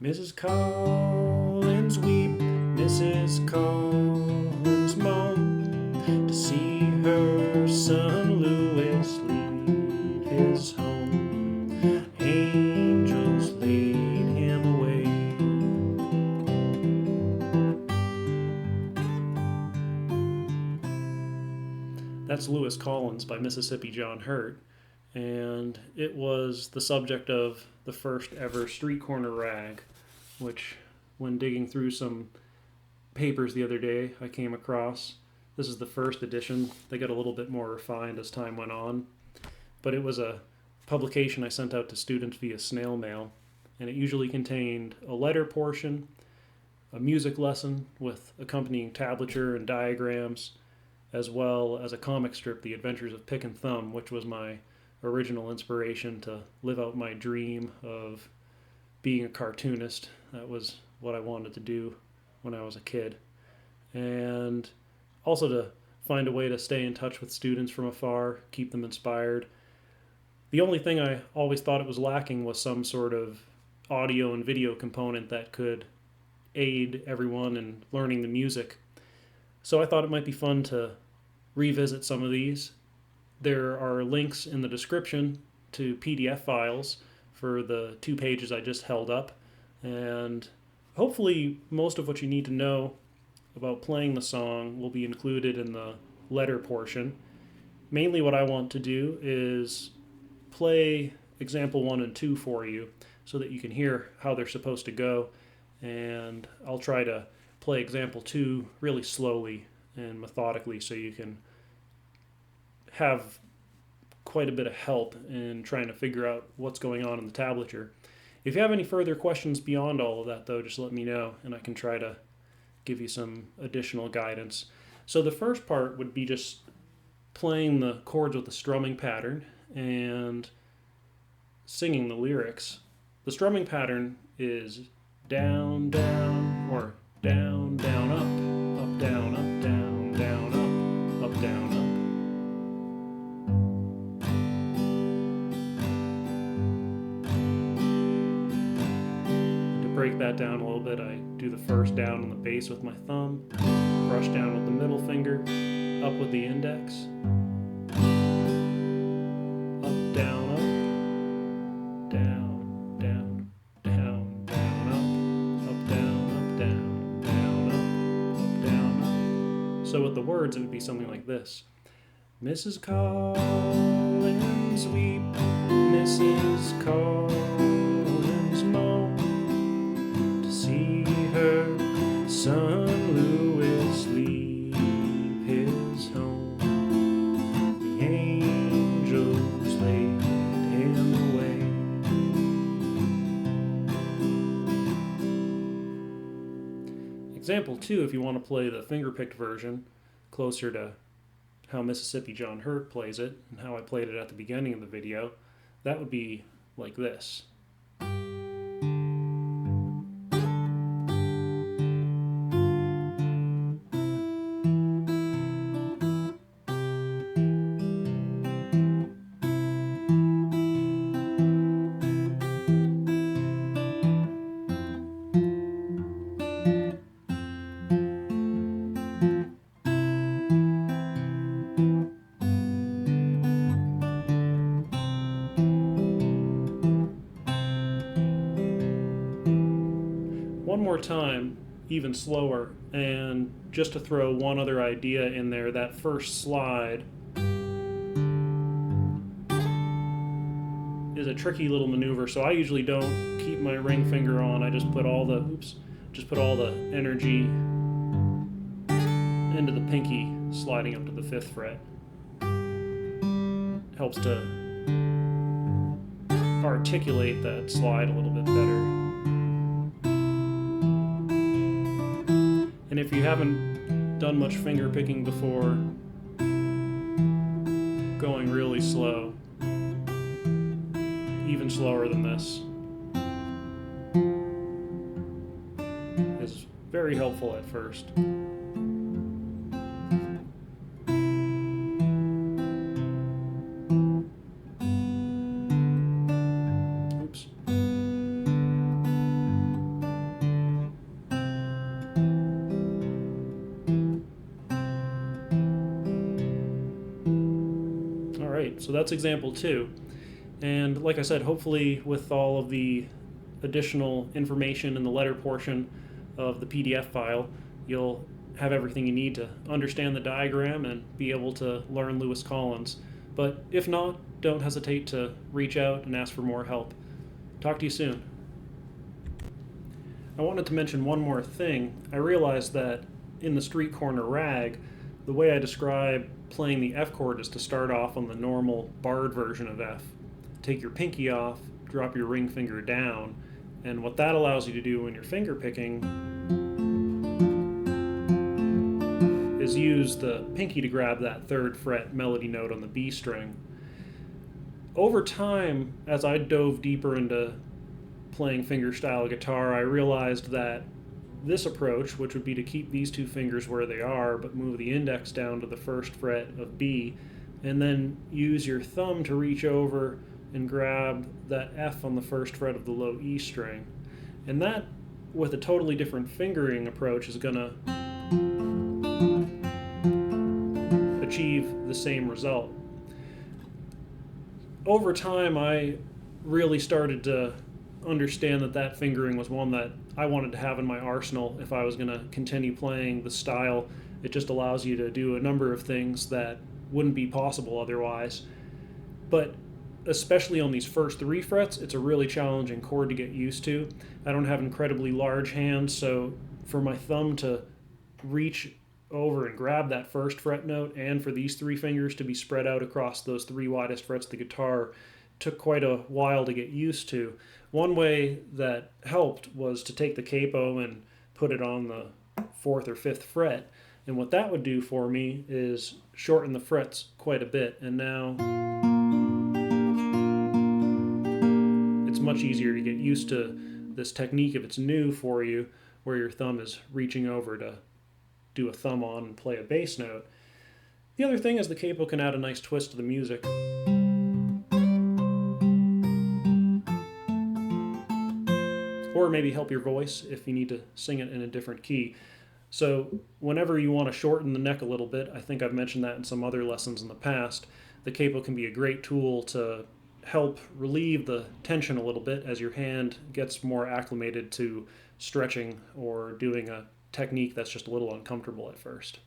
Mrs. Collins weep, Mrs. Collins moan, to see her son Louis leave his home. Angels laid him away. That's Louis Collins by Mississippi John Hurt, and it was the subject of the first ever street corner rag, which, when digging through some papers the other day, I came across. This is the first edition. They got a little bit more refined as time went on, but it was a publication I sent out to students via snail mail, and it usually contained a letter portion, a music lesson with accompanying tablature and diagrams, as well as a comic strip, The Adventures of Pick and Thumb, which was my original inspiration to live out my dream of being a cartoonist. That was what I wanted to do when I was a kid. And also to find a way to stay in touch with students from afar, keep them inspired. The only thing I always thought it was lacking was some sort of audio and video component that could aid everyone in learning the music. So I thought it might be fun to revisit some of these. There are links in the description to PDF files for the 2 pages I just held up, and hopefully most of what you need to know about playing the song will be included in the letter portion. Mainly what I want to do is play example 1 and 2 for you so that you can hear how they're supposed to go, and I'll try to play example 2 really slowly and methodically so you can have quite a bit of help in trying to figure out what's going on in the tablature. If you have any further questions beyond all of that, though, just let me know and I can try to give you some additional guidance. So the first part would be just playing the chords with the strumming pattern and singing the lyrics. The strumming pattern is down, down, or down, down, up, down, down, up, down, up. To break that down a little bit, I do the first down on the bass with my thumb, brush down with the middle finger, up with the index, up, down, up, down, down, down, down, up, down, down, down, down, up. So with the words, it would be something like this. Mrs. Collins weep, Mrs. Collins moan, to see her son Louis leave his home. The angels laid him away. Example 2, if you want to play the finger-picked version, closer to how Mississippi John Hurt plays it and how I played it at the beginning of the video, that would be like this. One more time, even slower, and just to throw one other idea in there, that first slide is a tricky little maneuver, so I usually don't keep my ring finger on. I just put all the energy into the pinky, sliding up to the 5th fret. Helps to articulate that slide a little bit better. And if you haven't done much finger picking before, going really slow, even slower than this, is very helpful at first. Oops. Right, so that's example 2. And like I said, hopefully with all of the additional information in the letter portion of the PDF file, you'll have everything you need to understand the diagram and be able to learn Louis Collins. But if not, don't hesitate to reach out and ask for more help. Talk to you soon. I wanted to mention one more thing. I realized that in the street corner rag, the way I describe playing the F chord is to start off on the normal barred version of F. Take your pinky off, drop your ring finger down, and what that allows you to do when you're finger picking is use the pinky to grab that 3rd fret melody note on the B string. Over time, as I dove deeper into playing fingerstyle guitar, I realized that this approach, which would be to keep these 2 fingers where they are but move the index down to the 1st fret of B, and then use your thumb to reach over and grab that F on the 1st fret of the low E string. And that, with a totally different fingering approach, is going to achieve the same result. Over time, I really started to understand that fingering was one that I wanted to have in my arsenal if I was going to continue playing the style. It just allows you to do a number of things that wouldn't be possible otherwise. But especially on these first 3 frets, it's a really challenging chord to get used to. I don't have incredibly large hands, so for my thumb to reach over and grab that 1st fret note, and for these 3 fingers to be spread out across those 3 widest frets of the guitar, took quite a while to get used to. One way that helped was to take the capo and put it on the 4th or 5th fret, and what that would do for me is shorten the frets quite a bit, and now it's much easier to get used to this technique if it's new for you, where your thumb is reaching over to do a thumb on and play a bass note. The other thing is the capo can add a nice twist to the music. Or maybe help your voice if you need to sing it in a different key. So whenever you want to shorten the neck a little bit, I think I've mentioned that in some other lessons in the past, the capo can be a great tool to help relieve the tension a little bit as your hand gets more acclimated to stretching or doing a technique that's just a little uncomfortable at first.